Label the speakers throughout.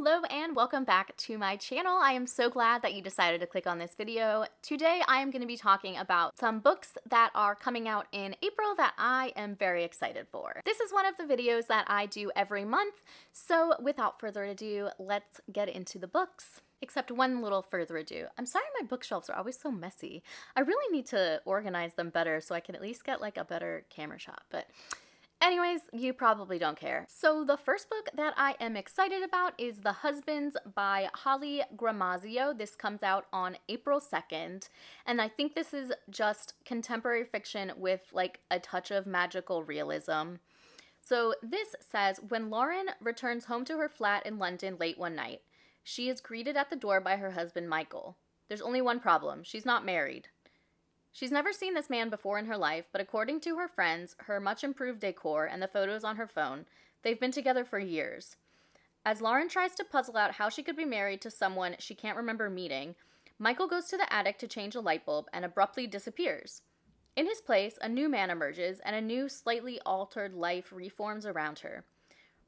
Speaker 1: Hello and welcome back to my channel. I am so glad that you decided to click on this video. Today I am going to be talking about some books that are coming out in April that I am very excited for. This is one of the videos that I do every month, so without further ado, let's get into the books. Except one little further ado. I'm sorry my bookshelves are always so messy. I really need to organize them better so I can at least get like a better camera shot, but anyways, you probably don't care. So the first book that I am excited about is The Husbands by Holly Gramazio. This comes out on April 2nd, and I think this is just contemporary fiction with like a touch of magical realism. So this says, when Lauren returns home to her flat in London late one night, she is greeted at the door by her husband Michael. There's only one problem. She's not married. She's never seen this man before in her life, but according to her friends, her much improved decor, and the photos on her phone, they've been together for years. As Lauren tries to puzzle out how she could be married to someone she can't remember meeting, Michael goes to the attic to change a light bulb and abruptly disappears. In his place, a new man emerges, and a new, slightly altered life reforms around her.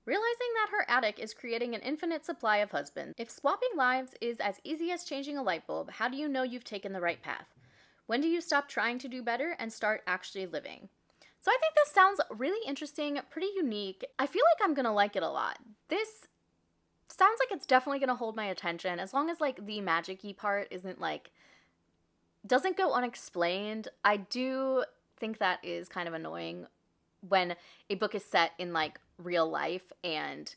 Speaker 1: Realizing that her attic is creating an infinite supply of husbands, if swapping lives is as easy as changing a light bulb, how do you know you've taken the right path? When do you stop trying to do better and start actually living? So I think this sounds really interesting, pretty unique. I feel like I'm gonna like it a lot. This sounds like it's definitely gonna hold my attention as long as like the magic-y part isn't like, doesn't go unexplained. I do think that is kind of annoying when a book is set in like real life and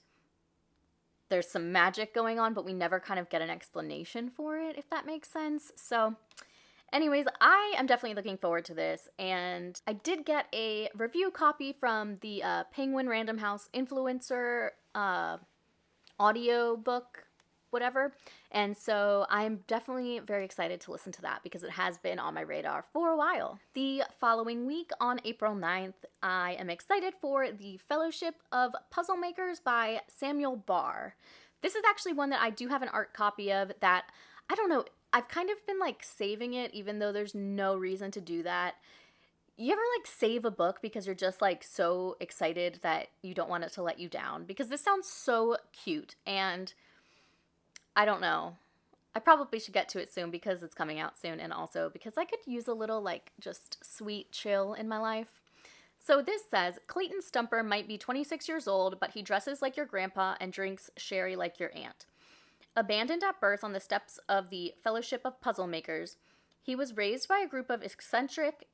Speaker 1: there's some magic going on, but we never kind of get an explanation for it, if that makes sense. So anyways, I am definitely looking forward to this, and I did get a review copy from the Penguin Random House influencer audio book, whatever, and so I'm definitely very excited to listen to that because it has been on my radar for a while. The following week, on April 9th, I am excited for The Fellowship of Puzzle Makers by Samuel Barr. This is actually one that I do have an art copy of that, I don't know, I've kind of been like saving it even though there's no reason to do that. You ever like save a book because you're just like so excited that you don't want it to let you down? Because this sounds so cute, and I don't know. I probably should get to it soon because it's coming out soon, and also because I could use a little like just sweet chill in my life. So this says, Clayton Stumper might be 26 years old, but he dresses like your grandpa and drinks sherry like your aunt. Abandoned at birth on the steps of the Fellowship of Puzzle Makers, he was raised by a group of eccentric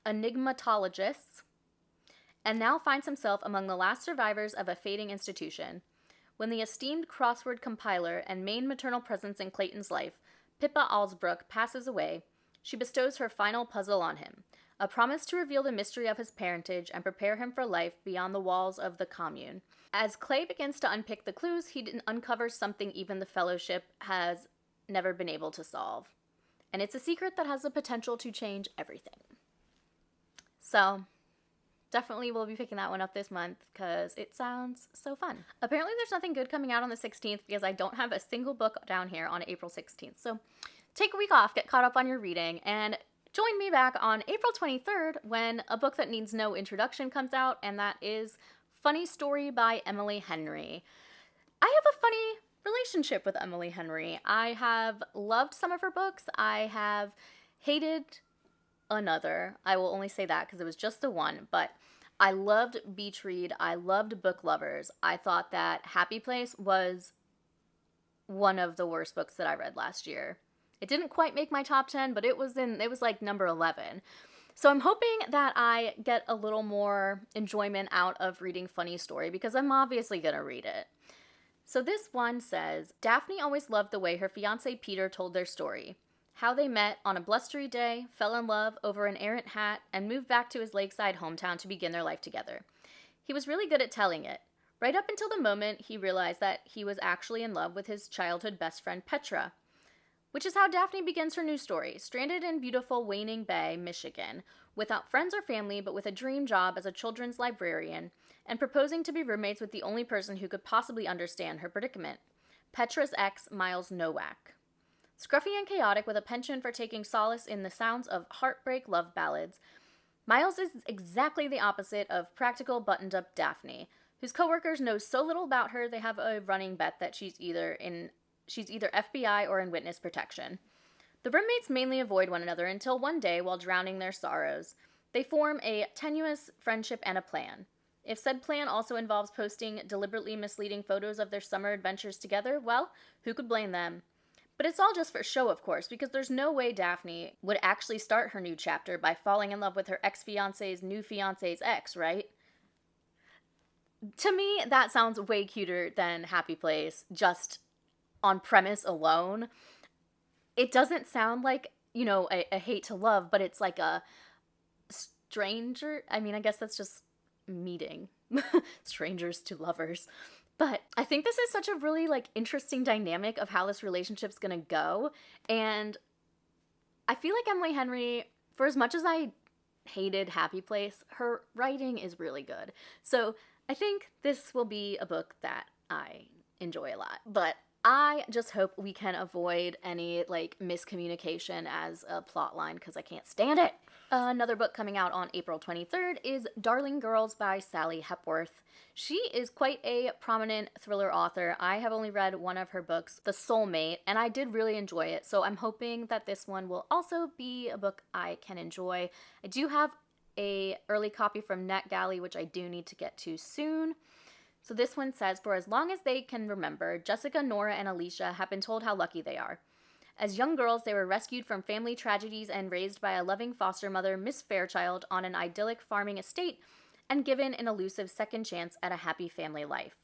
Speaker 1: enigmatologists and now finds himself among the last survivors of a fading institution. When the esteemed crossword compiler and main maternal presence in Clayton's life, Pippa Alsbrook, passes away, she bestows her final puzzle on him, a promise to reveal the mystery of his parentage and prepare him for life beyond the walls of the commune. As Clay begins to unpick the clues, he uncovers something even the Fellowship has never been able to solve. And it's a secret that has the potential to change everything. So definitely will be picking that one up this month because it sounds so fun. Apparently there's nothing good coming out on the 16th because I don't have a single book down here on April 16th. So take a week off, get caught up on your reading, and join me back on April 23rd when a book that needs no introduction comes out, and that is Funny Story by Emily Henry. I have a funny relationship with Emily Henry. I have loved some of her books. I have hated another. I will only say that because it was just the one, but I loved Beach Read. I loved Book Lovers. I thought that Happy Place was one of the worst books that I read last year. It didn't quite make my top 10, but it was like number 11. So I'm hoping that I get a little more enjoyment out of reading Funny Story because I'm obviously going to read it. So this one says, Daphne always loved the way her fiancé Peter told their story. How they met on a blustery day, fell in love over an errant hat, and moved back to his lakeside hometown to begin their life together. He was really good at telling it, right up until the moment he realized that he was actually in love with his childhood best friend Petra. Which is how Daphne begins her new story, stranded in beautiful Waning Bay, Michigan, without friends or family but with a dream job as a children's librarian, and proposing to be roommates with the only person who could possibly understand her predicament, Petra's ex, Miles Nowak. Scruffy and chaotic with a penchant for taking solace in the sounds of heartbreak love ballads, Miles is exactly the opposite of practical buttoned-up Daphne, whose coworkers know so little about her they have a running bet that she's either FBI or in witness protection. The roommates mainly avoid one another until one day, while drowning their sorrows, they form a tenuous friendship and a plan. If said plan also involves posting deliberately misleading photos of their summer adventures together, well, who could blame them? But it's all just for show, of course, because there's no way Daphne would actually start her new chapter by falling in love with her ex-fiance's new fiance's ex, right? To me, that sounds way cuter than Happy Place, just on premise alone. It doesn't sound like, a hate to love, but it's like a stranger. I mean, I guess that's just meeting strangers to lovers. But I think this is such a really interesting dynamic of how this relationship's gonna go. And I feel like Emily Henry, for as much as I hated Happy Place, her writing is really good. So I think this will be a book that I enjoy a lot. But I just hope we can avoid any miscommunication as a plot line, because I can't stand it. Another book coming out on April 23rd is Darling Girls by Sally Hepworth. She is quite a prominent thriller author. I have only read one of her books, The Soulmate, and I did really enjoy it, so I'm hoping that this one will also be a book I can enjoy. I do have a early copy from NetGalley, which I do need to get to soon. So this one says, for as long as they can remember, Jessica, Nora, and Alicia have been told how lucky they are. As young girls, they were rescued from family tragedies and raised by a loving foster mother, Miss Fairchild, on an idyllic farming estate, and given an elusive second chance at a happy family life.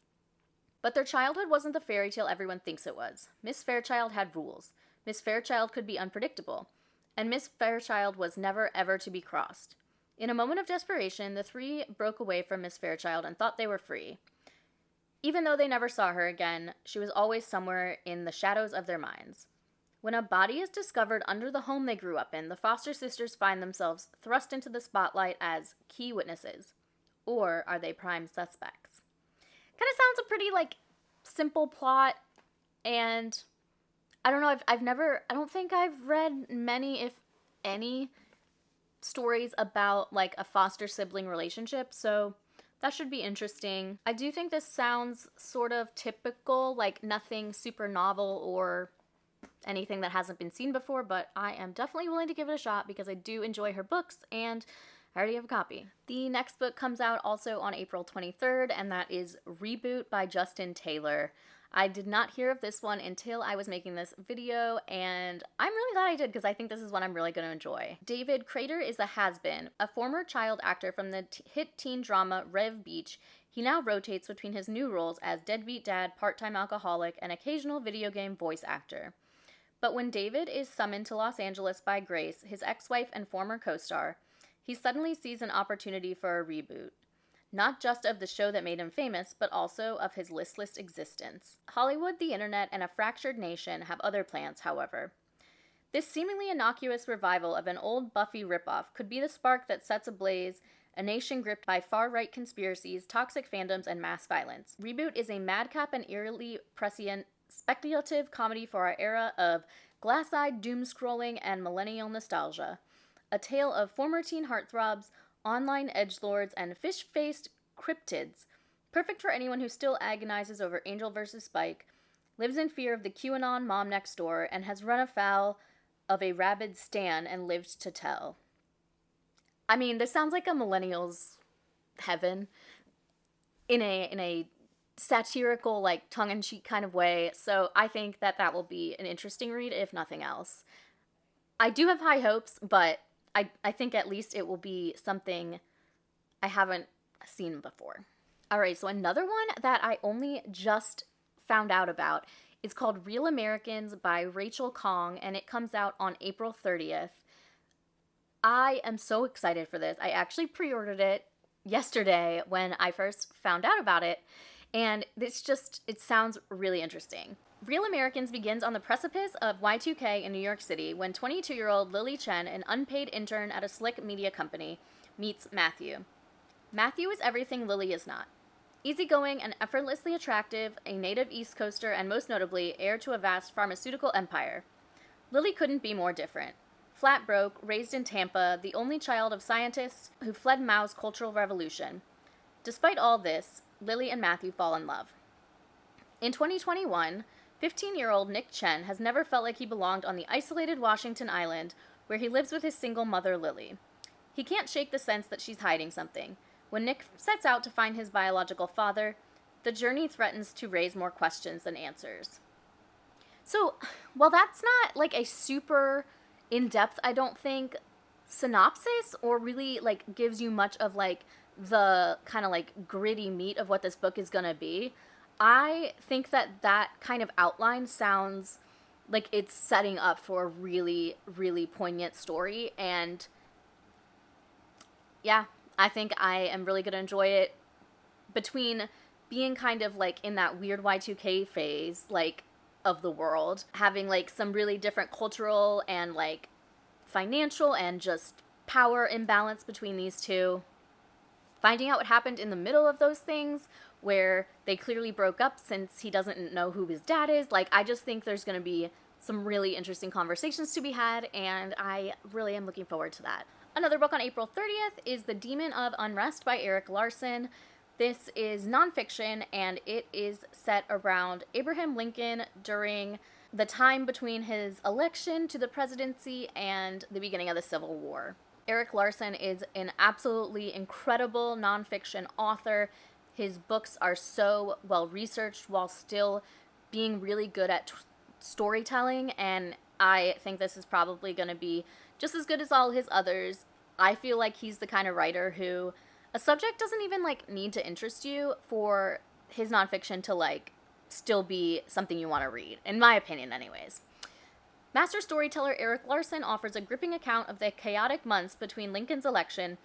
Speaker 1: But their childhood wasn't the fairy tale everyone thinks it was. Miss Fairchild had rules. Miss Fairchild could be unpredictable. And Miss Fairchild was never, ever to be crossed. In a moment of desperation, the three broke away from Miss Fairchild and thought they were free. Even though they never saw her again, she was always somewhere in the shadows of their minds. When a body is discovered under the home they grew up in, the foster sisters find themselves thrust into the spotlight as key witnesses. Or are they prime suspects? Kind of sounds a pretty, simple plot, and I don't know, I don't think I've read many, if any, stories about, a foster sibling relationship, so that should be interesting. I do think this sounds sort of typical, nothing super novel or anything that hasn't been seen before, but I am definitely willing to give it a shot because I do enjoy her books, and I already have a copy. The next book comes out also on April 23rd, and that is Reboot by Justin Taylor. I did not hear of this one until I was making this video, and I'm really glad I did because I think this is one I'm really going to enjoy. David Crater is a has-been. A former child actor from the hit teen drama Rev Beach, he now rotates between his new roles as deadbeat dad, part-time alcoholic, and occasional video game voice actor. But when David is summoned to Los Angeles by Grace, his ex-wife and former co-star, he suddenly sees an opportunity for a reboot. Not just of the show that made him famous, but also of his listless existence. Hollywood, the internet, and a fractured nation have other plans, however. This seemingly innocuous revival of an old Buffy ripoff could be the spark that sets ablaze a nation gripped by far-right conspiracies, toxic fandoms, and mass violence. Reboot is a madcap and eerily prescient speculative comedy for our era of glass-eyed doom-scrolling and millennial nostalgia. A tale of former teen heartthrobs, online edgelords, and fish-faced cryptids, perfect for anyone who still agonizes over Angel vs. Spike, lives in fear of the QAnon mom next door, and has run afoul of a rabid stan and lived to tell. I mean, this sounds like a millennial's heaven in a satirical, tongue-in-cheek kind of way, so I think that will be an interesting read, if nothing else. I do have high hopes, but I think at least it will be something I haven't seen before. Alright, so another one that I only just found out about is called Real Americans by Rachel Kong, and it comes out on April 30th. I am so excited for this. I actually pre-ordered it yesterday when I first found out about it, and it sounds really interesting. Real Americans begins on the precipice of Y2K in New York City when 22-year-old Lily Chen, an unpaid intern at a slick media company, meets Matthew. Matthew is everything Lily is not. Easygoing and effortlessly attractive, a native East Coaster, and most notably, heir to a vast pharmaceutical empire. Lily couldn't be more different. Flat broke, raised in Tampa, the only child of scientists who fled Mao's Cultural Revolution. Despite all this, Lily and Matthew fall in love. In 2021, 15-year-old Nick Chen has never felt like he belonged on the isolated Washington island where he lives with his single mother, Lily. He can't shake the sense that she's hiding something. When Nick sets out to find his biological father, the journey threatens to raise more questions than answers. So, while that's not like a super in-depth, I don't think, synopsis or really like gives you much of like the kind of like gritty meat of what this book is gonna be, I think that that kind of outline sounds like it's setting up for a really, really poignant story. And yeah, I think I am really gonna enjoy it. Between being kind of like in that weird Y2K phase, like, of the world, having like some really different cultural and like financial and just power imbalance between these two, finding out what happened in the middle of those things where they clearly broke up since he doesn't know who his dad is. Like, I just think there's going to be some really interesting conversations to be had, and I really am looking forward to that. Another book on April 30th is The Demon of Unrest by Erik Larson. This is nonfiction, and it is set around Abraham Lincoln during the time between his election to the presidency and the beginning of the Civil War. Erik Larson is an absolutely incredible nonfiction author. His books are so well researched while still being really good at storytelling, and I think this is probably going to be just as good as all his others. I feel like he's the kind of writer who a subject doesn't even like need to interest you for his nonfiction to like still be something you want to read, in my opinion anyways. Master storyteller Erik Larson offers a gripping account of the chaotic months between Lincoln's election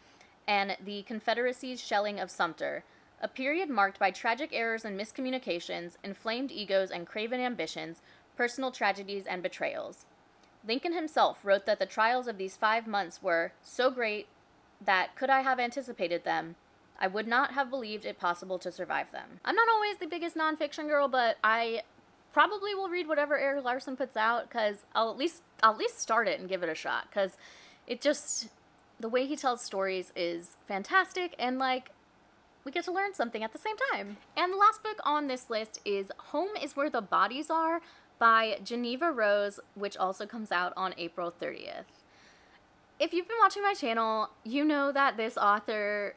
Speaker 1: and the Confederacy's shelling of Sumter, a period marked by tragic errors and miscommunications, inflamed egos and craven ambitions, personal tragedies and betrayals. Lincoln himself wrote that the trials of these 5 months were so great that, could I have anticipated them, I would not have believed it possible to survive them. I'm not always the biggest nonfiction girl, but I probably will read whatever Erik Larson puts out, because I'll at least start it and give it a shot, because it just, the way he tells stories is fantastic, and like, we get to learn something at the same time. And the last book on this list is Home is Where the Bodies Are by Geneva Rose, which also comes out on April 30th. If you've been watching my channel, you know that this author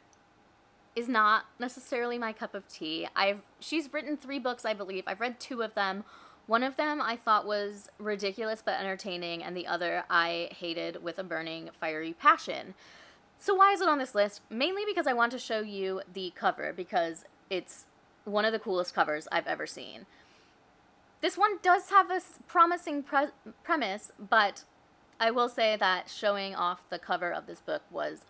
Speaker 1: is not necessarily my cup of tea. She's written 3 books, I believe. I've read 2 of them. One of them I thought was ridiculous but entertaining, and the other I hated with a burning, fiery passion. So why is it on this list? Mainly because I want to show you the cover, because it's one of the coolest covers I've ever seen. This one does have a promising premise, but I will say that showing off the cover of this book was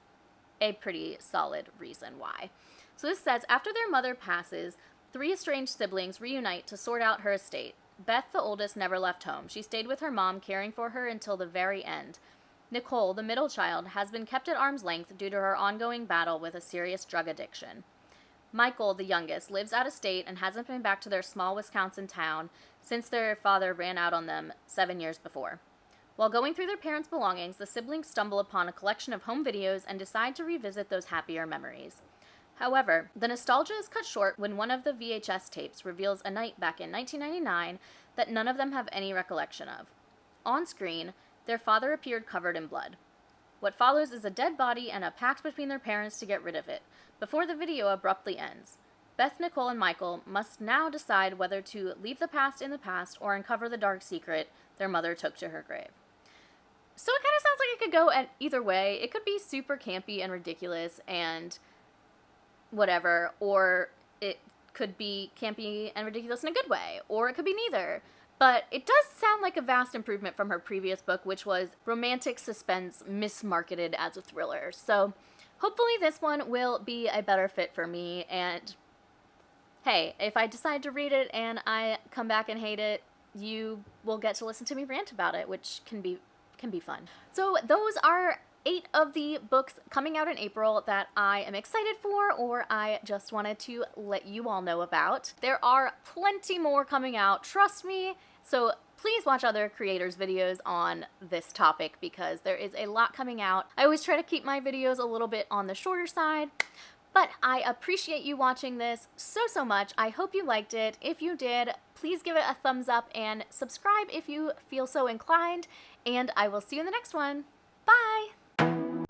Speaker 1: a pretty solid reason why. So this says, after their mother passes, 3 estranged siblings reunite to sort out her estate. Beth, the oldest, never left home. She stayed with her mom, caring for her until the very end. Nicole, the middle child, has been kept at arm's length due to her ongoing battle with a serious drug addiction. Michael, the youngest, lives out of state and hasn't been back to their small Wisconsin town since their father ran out on them 7 years before. While going through their parents' belongings, the siblings stumble upon a collection of home videos and decide to revisit those happier memories. However, the nostalgia is cut short when one of the VHS tapes reveals a night back in 1999 that none of them have any recollection of. On screen, their father appeared covered in blood. What follows is a dead body and a pact between their parents to get rid of it, before the video abruptly ends. Beth, Nicole, and Michael must now decide whether to leave the past in the past or uncover the dark secret their mother took to her grave. So it kind of sounds like it could go at either way. It could be super campy and ridiculous and whatever, or it could be campy and ridiculous in a good way, or it could be neither. But it does sound like a vast improvement from her previous book, which was romantic suspense mismarketed as a thriller. So hopefully this one will be a better fit for me, and hey, if I decide to read it and I come back and hate it, you will get to listen to me rant about it, which can be fun. So those are 8 of the books coming out in April that I am excited for, or I just wanted to let you all know about. There are plenty more coming out, trust me, so please watch other creators' videos on this topic because there is a lot coming out. I always try to keep my videos a little bit on the shorter side, But I appreciate you watching this so much. I hope you liked it. If you did, please give it a thumbs up and subscribe if you feel so inclined. And I will see you in the next one.